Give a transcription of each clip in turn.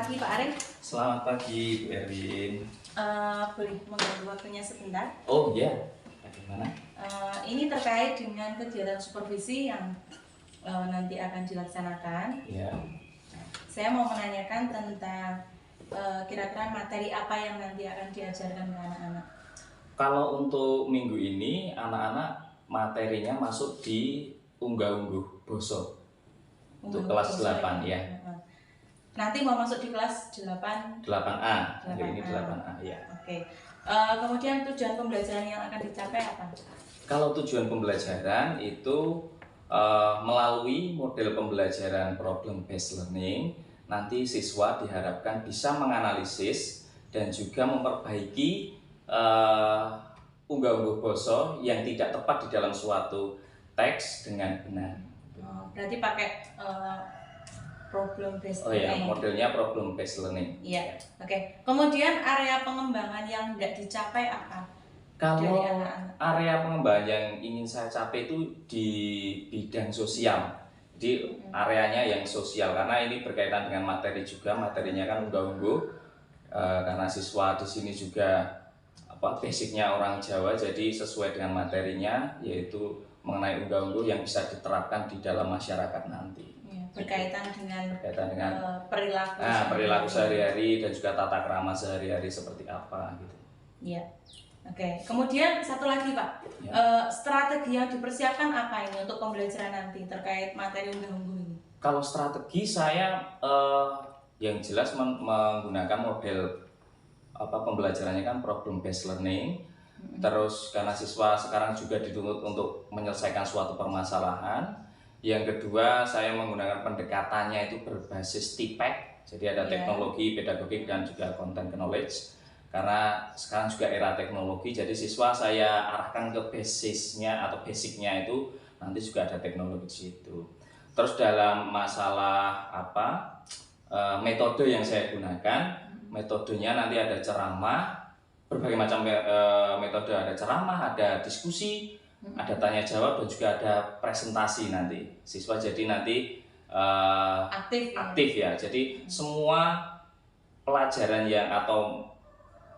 pagi Pak Arif. Selamat pagi Bu Erwin. Boleh mengganggu waktunya sebentar? Oh ya, bagaimana? Ini terkait dengan kegiatan supervisi yang nanti akan dilaksanakan. Ya. Saya mau menanyakan tentang kira-kira materi apa yang nanti akan diajarkan ke anak-anak. Kalau untuk minggu ini anak-anak materinya masuk di unggah-ungguh boso untuk kelas 8 ya. Nanti mau masuk di kelas 8A. Minggu ini 8A ya. Oke. Kemudian tujuan pembelajaran yang akan dicapai apa? Kalau tujuan pembelajaran itu melalui model pembelajaran problem based learning, nanti siswa diharapkan bisa menganalisis dan juga memperbaiki unggah-ungguh boso yang tidak tepat di dalam suatu teks dengan benar. Berarti pakai problem based learning. learning. Modelnya problem based learning. Iya. Oke. Kemudian area pengembangan yang tidak dicapai apa? Kalau area pengembangan yang ingin saya capai itu di bidang sosial. Jadi areanya yang sosial karena ini berkaitan dengan materi juga. Materinya kan unggah-ungguh karena siswa di sini juga basicnya orang Jawa, jadi sesuai dengan materinya yaitu mengenai unggah-ungguh yang bisa diterapkan di dalam masyarakat nanti. Berkaitan dengan perilaku sehari-hari dan juga tata krama sehari-hari seperti apa gitu. Iya. Oke. Kemudian satu lagi Pak, strategi yang dipersiapkan apa ini untuk pembelajaran nanti terkait materi unggah-ungguh ini? Kalau strategi saya yang jelas menggunakan model pembelajarannya kan problem based learning. Terus karena siswa sekarang juga dituntut untuk menyelesaikan suatu permasalahan. Yang kedua, saya menggunakan pendekatannya itu berbasis TPEC. Jadi ada teknologi, pedagogik, dan juga content knowledge. Karena sekarang juga era teknologi, jadi siswa saya arahkan ke basisnya atau basicnya itu nanti juga ada teknologi di situ. Terus dalam masalah metode yang saya gunakan, metodenya nanti ada ceramah, berbagai macam metode, ada ceramah, ada diskusi, ada tanya jawab, dan juga ada presentasi nanti. Siswa jadi nanti aktif ya. Jadi semua pelajaran atau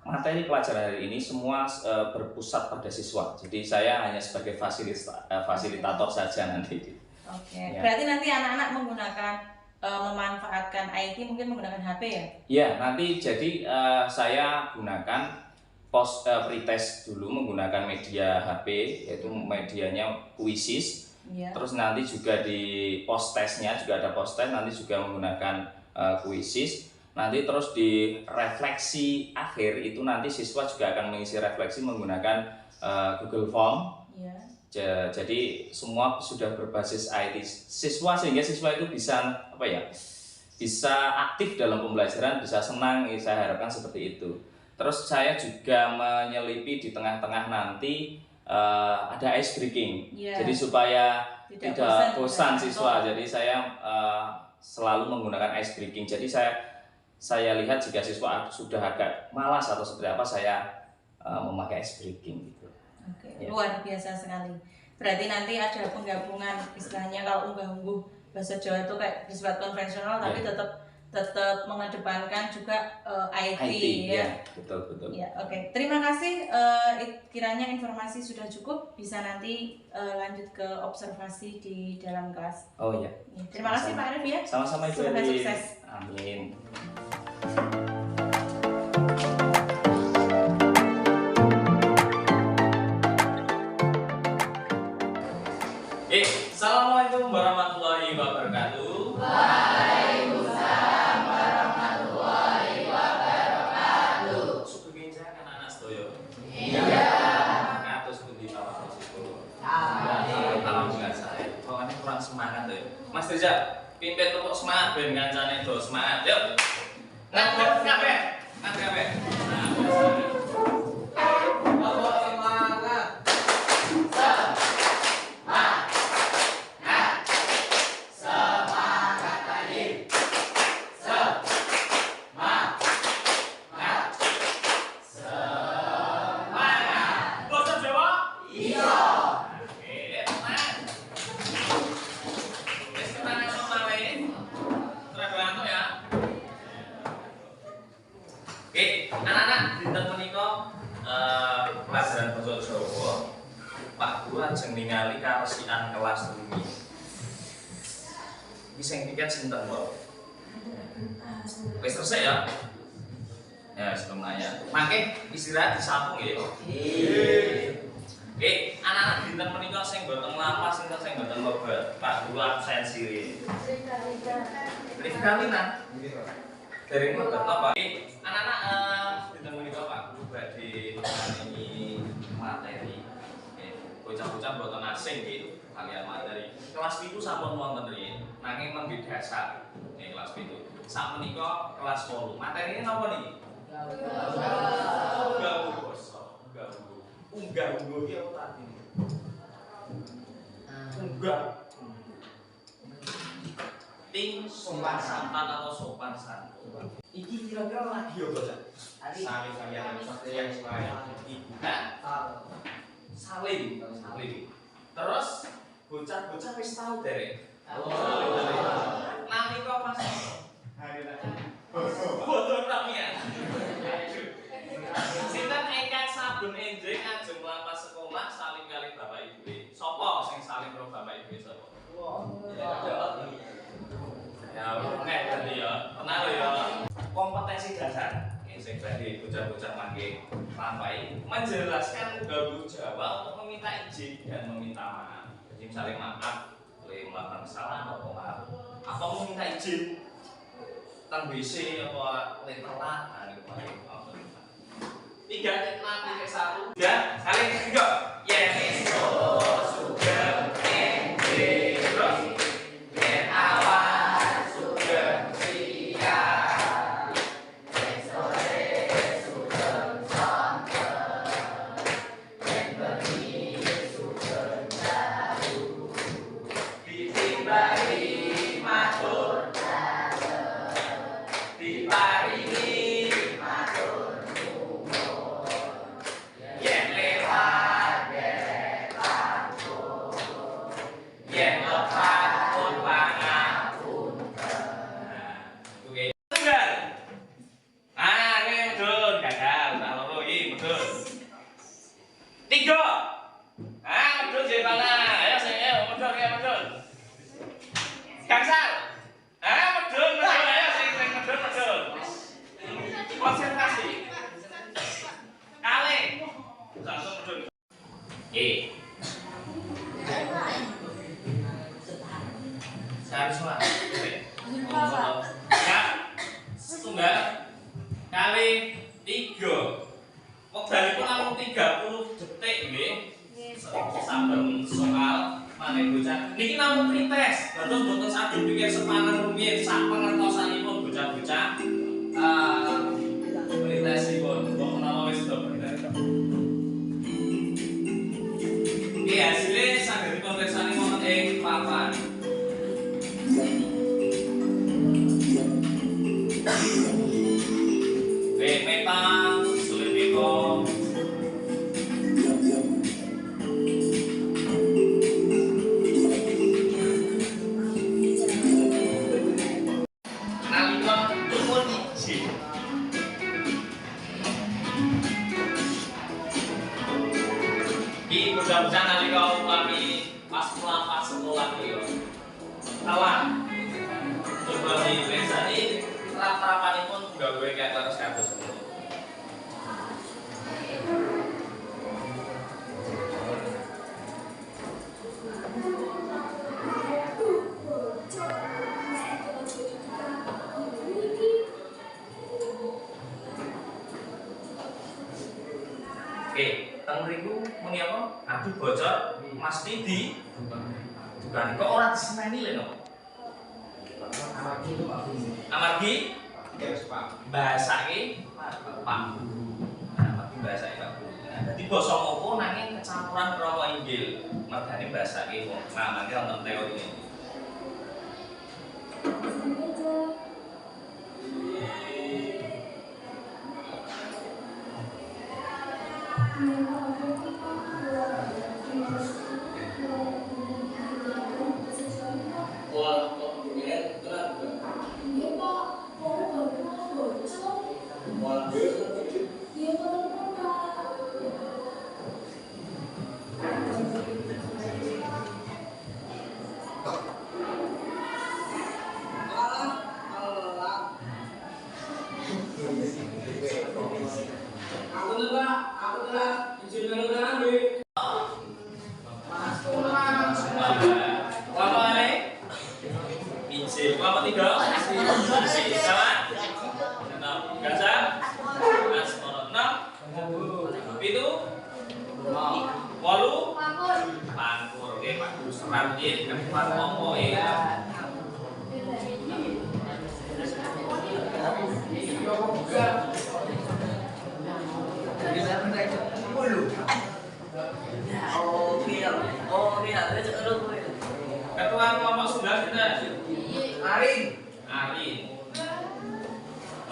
materi pelajaran hari ini semua berpusat pada siswa. Jadi saya hanya sebagai fasilitator saja nanti. Oke. Ya. Berarti nanti anak-anak menggunakan memanfaatkan IT mungkin menggunakan HP ya? Iya, nanti jadi saya gunakan pretest dulu menggunakan media HP, yaitu medianya Quizzes. Terus nanti juga di post testnya juga ada post test, nanti juga menggunakan Quizzes. Nanti terus di refleksi akhir itu nanti siswa juga akan mengisi refleksi menggunakan Google Form. Jadi semua sudah berbasis IT siswa, sehingga siswa itu bisa bisa aktif dalam pembelajaran, bisa senang. Saya harapkan seperti itu. Terus saya juga menyelipi di tengah-tengah nanti ada ice breaking. Jadi supaya tidak bosan siswa. Jadi saya selalu menggunakan ice breaking. Jadi saya lihat jika siswa sudah agak malas atau seperti apa, saya memakai ice breaking gitu. Oke, luar biasa sekali. Berarti nanti ada penggabungan, istilahnya kalau unggah-ungguh bahasa Jawa itu kayak bersifat konvensional, tapi tetap mengedepankan juga IT ya. Betul. Ya, oke. Terima kasih. Kiranya informasi sudah cukup, bisa nanti lanjut ke observasi di dalam kelas. Oh ya. Terima kasih Pak Arif ya. Sama-sama Ibu. Semoga sukses. Amin. Assalamualaikum warahmatullahi wabarakatuh. Waalaikumsalam warahmatullahi wabarakatuh. Suka genjang anak-anak sedoyo. Iya. Ngatus pundi Bapak Presiden. Alhamdulillah. Saya. Pokoknya kurang semangat ya. Mas Reza, pimpin tepuk semangat ben kancane do semangat. Yuk. Ngadep kabeh. lajeng ningali karesikan kelas bumi. Iki sing tiket sinten wae. Wis resik ya. Ya, sebelum nanya. Mangke istirahat disampung ya. Oke, anak-anak dinten menika sing boten lapas sinten sing boten lobat. Pak Guru absensi. Rifkalina. Dari lobat apa? Anak-anak dinten menika Pak Guru badhe ini materi. Bocah-bocah boten asing nggih kalian materi. Kelas 7 sampun wonten nggih. Nanging nembe dasar. Kelas 7. Sakmenika kelas 8. Materine napa niki? Unggah basa, unggah iki apa tadi? Unggah. Ting sopan santan atau sopan santun. Iki kira-kira lagi apa, Cak? Saling kalian yang lain. Ibu saling. Terus bocah-bocah wis tau derek. Nalika pas hari bodoh ramian. Sinten ingkang saben enjing ajeng mlapas sekolah saling kali bapak ibu. Sapa sing saling karo bapak ibu sapa? Ya, nek tadi ya, kenal ya. Kompetensi dasar. Sing tadi bocah-bocah mangke lampai menjelaskan gabung Jawa untuk meminta izin dan meminta maaf. Jadi saling maaf, boleh melakukan kesalahan atau maaf, atau meminta izin tentang WC apa telat, tiga nanti ke satu, ya kalian ketiga, yes, sudah, terus, awal sudah siap, sore sudah santai, beri sudah tahu, ditimbali matur. Diparingi matur nuwun yen lewat derek lampun yen lepat pun pangapunten. Oke. Tunggal. Ini medun gagal, tak loro iki medun. 3. Medun sing mana? Ayo sing medun ya medun. Gangsal. Medun. Konsentrasi. Kali. Langsung medun. Sekarang semua. Ya. Setunggal kali 3. Wekdalipun namung 30 detik nggih. Saben soal maneh bocah. Niki namung pretest. Dados mboten saged pikir sepaneng rumiyin sak pangertosanipun bocah-bocah. Pretestipun kok menawa wis do pretest. Iki hasilé saged dipunpirsani wonten ing papan. Metang selipiko nalika tumun izin iki bocah-bocah nalika upami pas mlampah sekolah yo tawa coba dipersani rap-rapanipun gawe kayak terus kados ngono. Oke, teng mriku muni apa? Aduh bocor, mesti di bukan kok ora diseneni lho no. Amargi bahasake Pak Guru. Amargi bahasake Pak Guru. Dadi basa apa nanging kecampuran krama inggil. Mergane bahasake wong. Nah, mangke wonten teorine.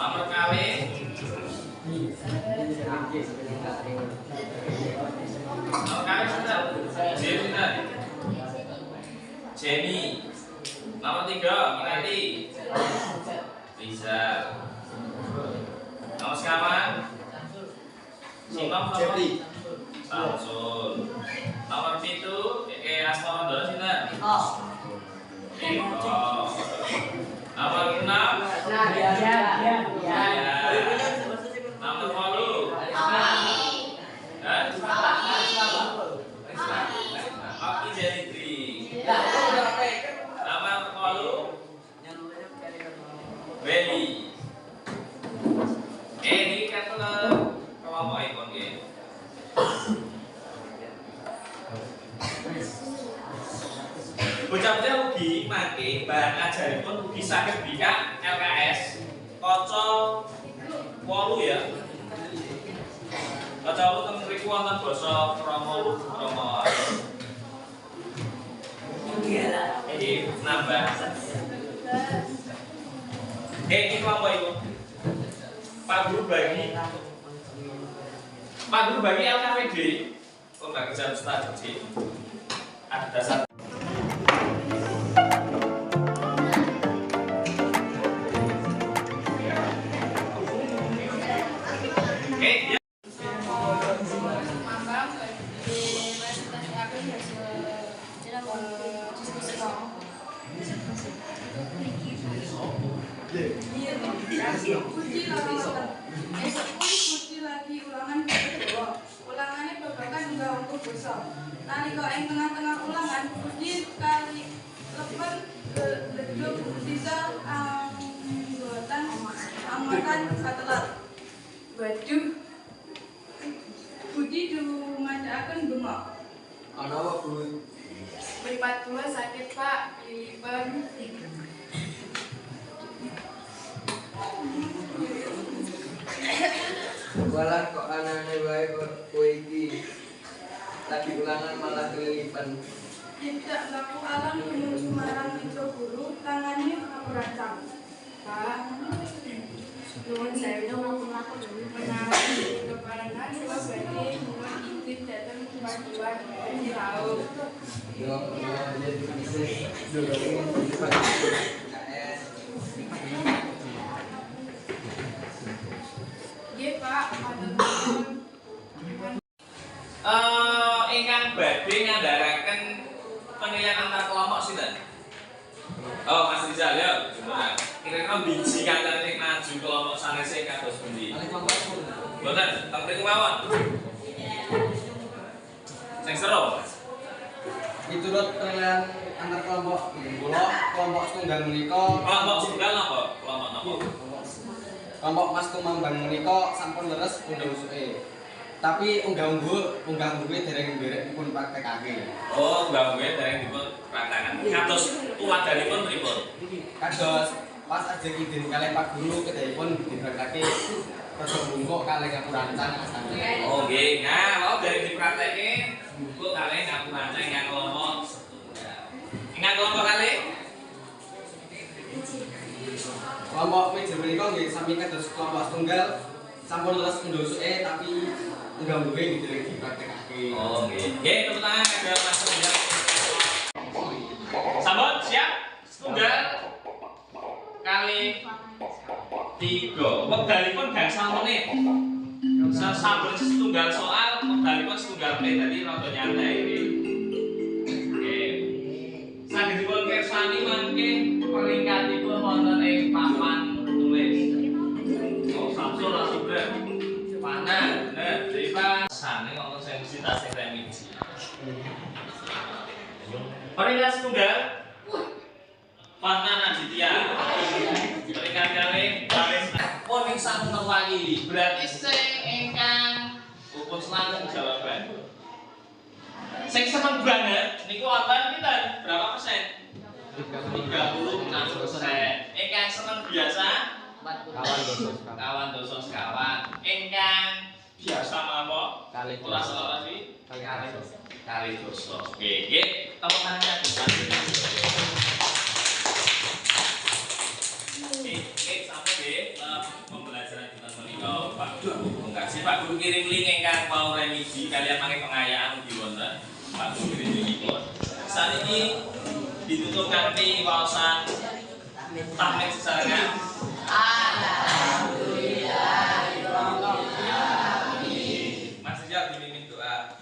Nomor kali. Nomor kali sudah. Jenny. Nomor 3, Minati. Bisa. Nomor sekawan. Simam Jepri. Samsul. Nomor 7, Asmoro sinten? Eko. Nomor 6. Nomor 8. Oke, Jenny. Nomor 8. Beli. Ini kan kelompok ikon nggih. Bocah-bocah ugi mangke bahan ajaripun ugi saged bikak LKS kaca 8 ya. Kaca 8 teng mriku wonten basa Krama. Nggih, nambah. Iki kelompok iku. Pak Guru bagi LKPD pembagian statistik ada satu. Ulangannya babakan juga untuk besok. Nalika ing tengah-tengah ulangan, Budi kali lepen leduk bisa anggota amatan katelat. Waduh, Budi dumadaken bengok. Ana apa, Bu? Mripat kula sakit, Pak. Lilipan. Walah kok anane wae kowe iki. Lagi ulangan malah kelilipan. Tidak laku alam gunung Semarang Mitra Guru, tangannya berancang. Pak, nuwun sewu menawi keparana kula badhe nyuwun izin dhateng paduan Jauh. Yo jadi bisnis dulu ini KS. Nggih, Pak, matur nuwun. Ingkang badhe ngandharaken penilaian antar kelompok sinten? Oh, Mas Rizal ya. Kira-kira biji kancane sing maju kelompok sanese kados pundi? Mboten, teng mriku mawon. Sing seru. Miturut penilaian antar kelompok, kula kelompok setunggal menika Kelompok tunggal napa? Kelompok napa? kelompok Mas Tumambang menika sampun leres undang usuke. Tapi unggah-ungguhe dereng nderek pun praktekake. Oh, mbak-mbak dereng dipun praktekan. Kados tuladhanipun pripun? Kados pas ajeng izin kalih Pak Guru kedahipun dipraktekake terus bungkuk kalih ngaku rancang asane. Oh nggih, nah kalau dereng dipraktekke bungkuk kalih ngaku rancang ingkang kelompok setunggal. Ingkang kelompok kalih? Kelompok meja menika nggih sami kados kelompok setunggal sampun leres undang usuke tapi unggah-ungguhe nggih dereng dipraktekake. Oh nggih. Nggih, tepuk tangan kangge Mas Rizal. Sampun siap? Setunggal kali 3. Wekdalipun gangsal menit. Sampun setunggal soal, wekdalipun setunggal menit. Dadi rada nyantai iki. Nggih. Saged dipun kersani mangke peringkatipun wonten ing papan tulis. Oh, Samsul Rasubah. Mana? Bener, Dewa. Sane wonten sensitivitas sing remisi. Peringkat setunggal Fana Naditya. Peringkat kali Paris. Pun ing sampun terwakili. Berarti sing ingkang pupus langsung jawaban. Sing seneng banget niku wonten pinten? Berapa persen? 36%. Ingkang seneng biasa kawan dosa sekawan. Ingkang biasa mawon ora salah sih kali dosa. Oke, nggih. Tepuk tangan. Oke. Oke, sampai deh pembelajaran kita menika Pak Guru. Terima kasih Pak Guru kirim link ingkang mau remedi kalian pakai pengayaan di wonten. Pak Guru kirim link. Saat ini ditutup kanthi wawasan tahmid sesarengan. Mas Rizal dipimpin doa.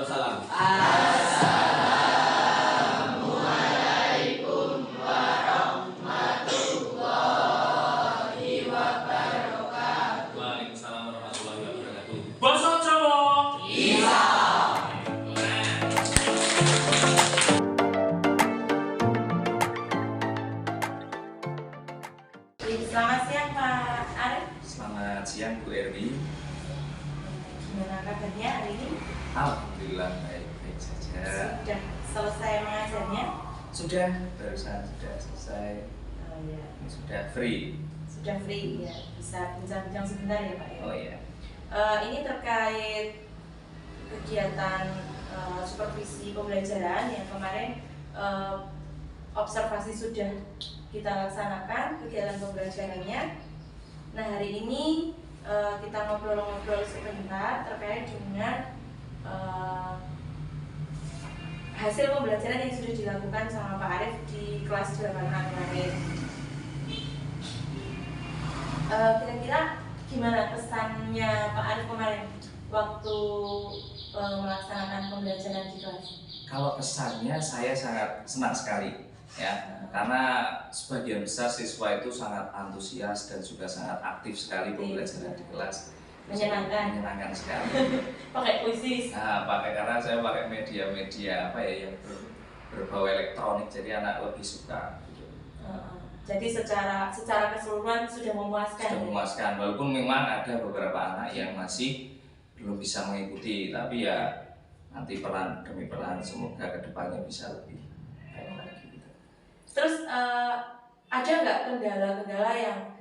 Salam. Waalaikumsalam warahmatullahi wabarakatuh. Basa Jawa. Selamat siang Pak Arif. Selamat siang Bu Erwi. Gimana kabarnya hari ini? Alhamdulillah baik-baik saja. Sudah selesai mengajarnya? Sudah, barusan sudah selesai. Oh ya, Ini sudah free. sudah free ya. Bisa bincang-bincang sebentar ya Pak ya. Oh iya. Ini terkait kegiatan supervisi pembelajaran yang kemarin observasi sudah kita laksanakan kegiatan pembelajarannya. Nah hari ini kita ngobrol-ngobrol sebentar terkait dengan hasil pembelajaran yang sudah dilakukan sama Pak Arif di kelas 8A kemarin. Kira-kira gimana kesannya Pak Arif kemarin waktu melaksanakan pembelajaran di kelas? Kalau kesannya saya sangat senang sekali ya, karena sebagian besar siswa itu sangat antusias dan juga sangat aktif sekali pembelajaran di kelas. Menyenangkan sekali. Pakai puisi. Nah, karena saya pakai media-media apa ya yang berbau elektronik, jadi anak lebih suka. Gitu. Jadi secara keseluruhan sudah memuaskan. Sudah memuaskan, walaupun memang ada beberapa anak yang masih belum bisa mengikuti, tapi ya nanti pelan demi pelan semoga kedepannya bisa lebih baik lagi. Gitu. Terus ada nggak kendala-kendala yang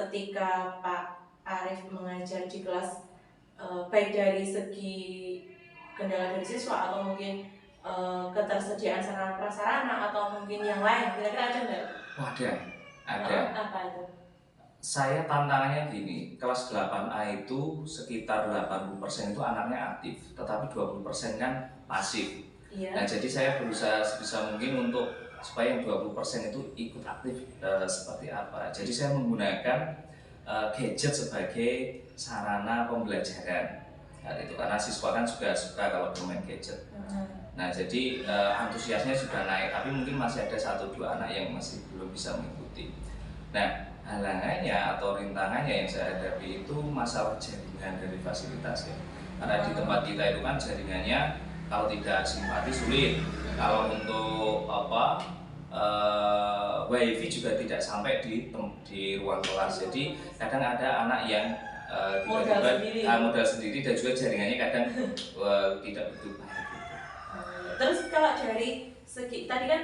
ketika Pak Arif mengajar di kelas, baik dari segi kendala dari siswa atau mungkin ketersediaan sarana prasarana atau mungkin yang lain, kira-kira ada nggak? Ada. Apa itu? Saya tantangannya gini, kelas 8A itu sekitar 80% itu anaknya aktif, tetapi 20% kan pasif. Iya. Nah, jadi saya berusaha sebisa mungkin untuk supaya yang 20% itu ikut aktif seperti apa. Jadi saya menggunakan gadget sebagai sarana pembelajaran. Nah, itu karena siswa kan juga suka kalau bermain gadget. Nah, jadi antusiasnya sudah naik, tapi mungkin masih ada 1-2 anak yang masih belum bisa mengikuti. Nah, halangannya atau rintangannya yang saya hadapi itu masalah jaringan dari fasilitas ya. Karena di tempat kita itu kan jaringannya kalau tidak simpatis sulit. Kalau untuk wifi juga tidak sampai di ruang kelas. Jadi kadang ada anak yang modal sendiri dan juga jaringannya kadang tidak begitu baik. Terus kalau dari segi tadi kan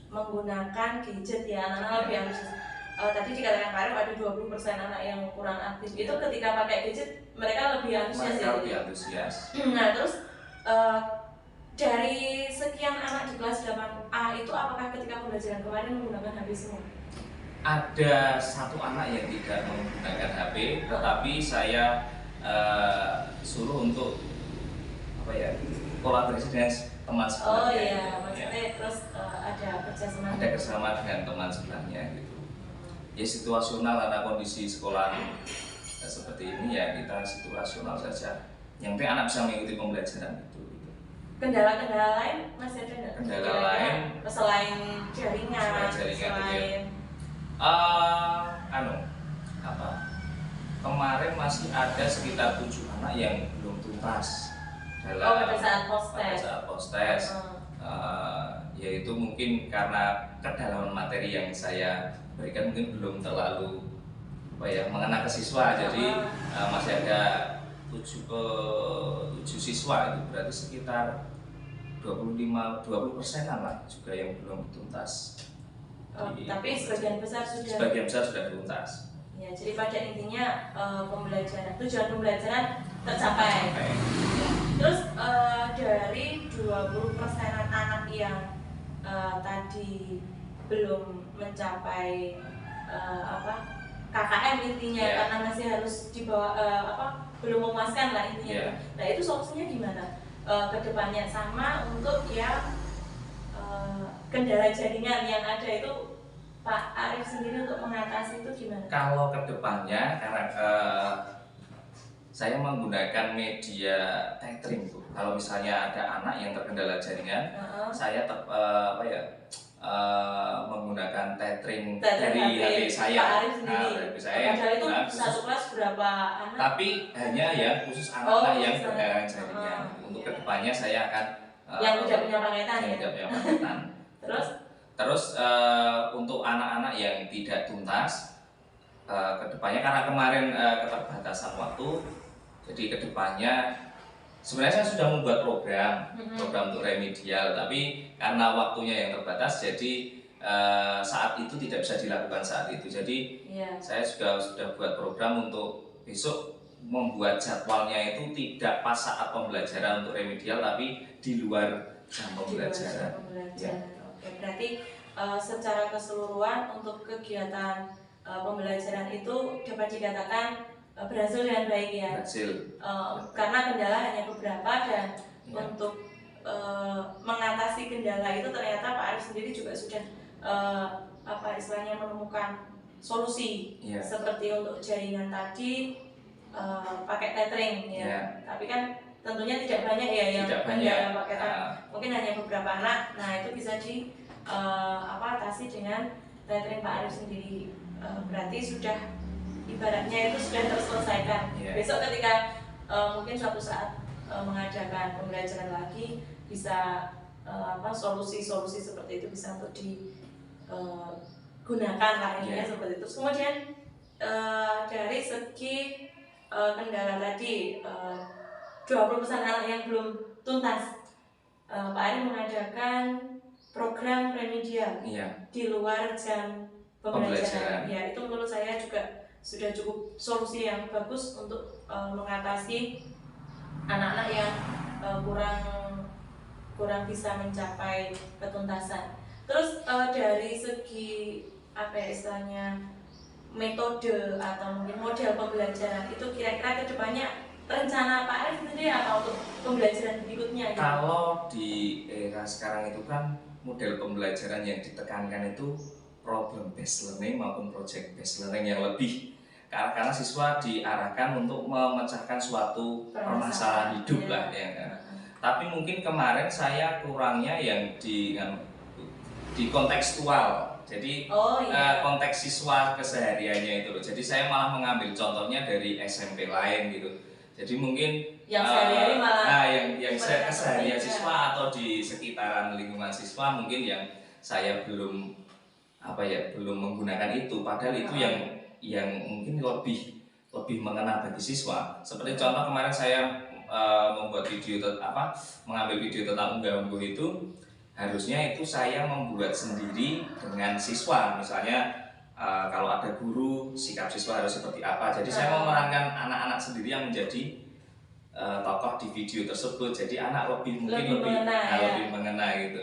menggunakan gadget ya, anak-anak lebih antusias. Tadi dikatakan Pak Arif ada 20% anak yang kurang aktif. Itu ketika pakai gadget mereka lebih antusias. Mereka lebih antusias. Nah terus dari sekian anak di kelas 8A itu apakah ketika pembelajaran kemarin menggunakan HP semua? Ada 1 anak yang tidak menggunakan HP, tetapi saya suruh untuk kolaborasi dengan teman sebelahnya. Oh iya, maksudnya terus ada kerjasama. Ada kerjasama dengan teman sebelahnya gitu. Ya situasional karena kondisi sekolah seperti ini ya kita situasional saja. Yang penting anak bisa mengikuti pembelajaran itu. Kendala-kendala lain masih ada nggak? Kendala lain selain jaringan, selain kemarin masih ada sekitar 7 anak yang belum tuntas pada saat post-tes. Yaitu mungkin karena kedalaman materi yang saya berikan mungkin belum terlalu mengena ke siswa, jadi masih ada 7 siswa itu berarti sekitar 20%-an lah juga yang belum tuntas. Tapi sebagian besar sudah tuntas. Ya, jadi pada intinya tujuan pembelajaran tercapai. Terus dari 20%-an anak yang tadi belum mencapai KKM intinya, karena masih harus dibawa belum memuaskan lah intinya. Nah, itu solusinya gimana kedepannya, sama untuk yang kendala jaringan yang ada itu Pak Arif sendiri untuk mengatasi itu gimana? Kalau kedepannya karena saya menggunakan media tethering tuh. Kalau misalnya ada anak yang terkendala jaringan, saya menggunakan tethering dari HP saya. Padahal itu satu kelas berapa anak? Tapi hanya yang khusus anak-anak yang terkendala jaringan. Untuk kedepannya saya akan yang tidak punya paketan ya. Tidak punya paketan. Terus untuk anak-anak yang tidak tuntas, kedepannya karena kemarin keterbatasan waktu, jadi kedepannya sebenarnya saya sudah membuat program untuk remedial, tapi karena waktunya yang terbatas, jadi saat itu tidak bisa dilakukan saat itu. Jadi saya sudah buat program untuk besok membuat jadwalnya itu tidak pas saat pembelajaran untuk remedial, tapi di luar jam pembelajaran. Oke, berarti secara keseluruhan untuk kegiatan pembelajaran itu dapat dikatakan berhasil dengan baik ya. Karena kendala hanya beberapa dan untuk mengatasi kendala itu ternyata Pak Arif sendiri juga sudah istilahnya menemukan solusi seperti untuk jaringan tadi pakai tethering ya. Tapi kan tentunya tidak banyak ya yang kendala paketan. Mungkin hanya beberapa anak. Nah, itu bisa atasi dengan tethering Pak Arif sendiri. Berarti sudah ibaratnya itu sudah terselesaikan. Besok ketika mungkin suatu saat mengadakan pembelajaran lagi bisa solusi-solusi seperti itu bisa untuk digunakan lah intinya seperti itu. Kemudian dari segi kendala tadi 20% anak yang belum tuntas, Pak Arif mengadakan program remedial di luar jam pembelajaran. Ya, itu menurut saya juga sudah cukup solusi yang bagus untuk mengatasi anak-anak yang kurang bisa mencapai ketuntasan. Terus dari segi istilahnya metode atau mungkin model pembelajaran itu kira-kira kedepannya rencana Pak Arif sendiri apa untuk pembelajaran berikutnya? Kalau di era sekarang itu kan model pembelajaran yang ditekankan itu problem based learning maupun project based learning yang lebih karena siswa diarahkan untuk memecahkan suatu permasalahan hidup lah ya kan. Tapi mungkin kemarin saya kurangnya yang di kontekstual. Jadi konteks siswa kesehariannya itu loh. Jadi saya malah mengambil contohnya dari SMP lain gitu. Jadi mungkin yang sehari-hari malah yang keseharian siswa atau di sekitaran lingkungan siswa mungkin yang saya belum menggunakan itu, padahal itu yang mungkin lebih mengena bagi siswa. Seperti contoh kemarin saya membuat video mengambil video tentang unggah-ungguh itu, harusnya itu saya membuat sendiri dengan siswa. Misalnya kalau ada guru, sikap siswa harus seperti apa. Jadi saya memerankan anak-anak sendiri yang menjadi tokoh di video tersebut. Jadi anak lebih mengena gitu.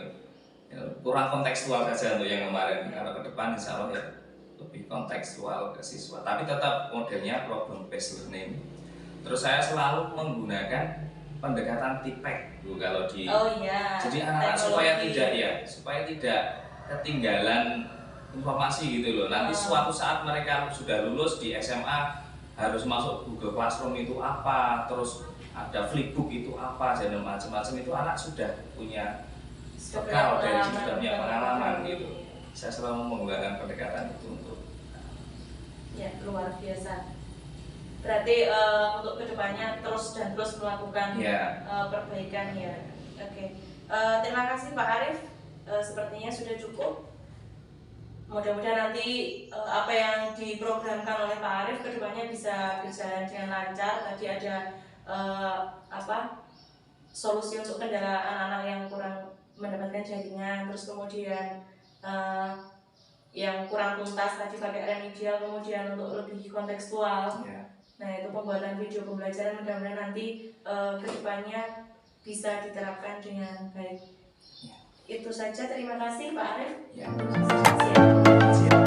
Kurang kontekstual saja untuk yang kemarin. Kalau ke depan insya Allah ya lebih kontekstual ke siswa. Tapi tetap modelnya problem based learning. Terus saya selalu menggunakan pendekatan TIPEC kalau di. Jadi anak-anak supaya tidak ketinggalan informasi gitu loh. Nanti suatu saat mereka sudah lulus di SMA harus masuk Google Classroom itu apa, terus ada Flipbook itu apa, dan macam-macam itu anak sudah punya bekal dari sudah punya pengalaman gitu. Saya selalu menggunakan pendekatan itu untuk luar biasa. Berarti untuk kedepannya terus melakukan perbaikan ya. Oke. Terima kasih Pak Arif. Sepertinya sudah cukup. Mudah-mudahan nanti apa yang diprogramkan oleh Pak Arif kedepannya bisa berjalan dengan lancar. Tadi ada solusi untuk kendala anak-anak yang kurang mendapatkan jaringan, terus kemudian yang kurang tuntas tadi pakai remedial, kemudian untuk lebih kontekstual. Nah itu pembuatan video pembelajaran mudah-mudahan nanti kedepannya bisa diterapkan dengan baik. Itu saja, terima kasih Pak Arif. Ya. Siap.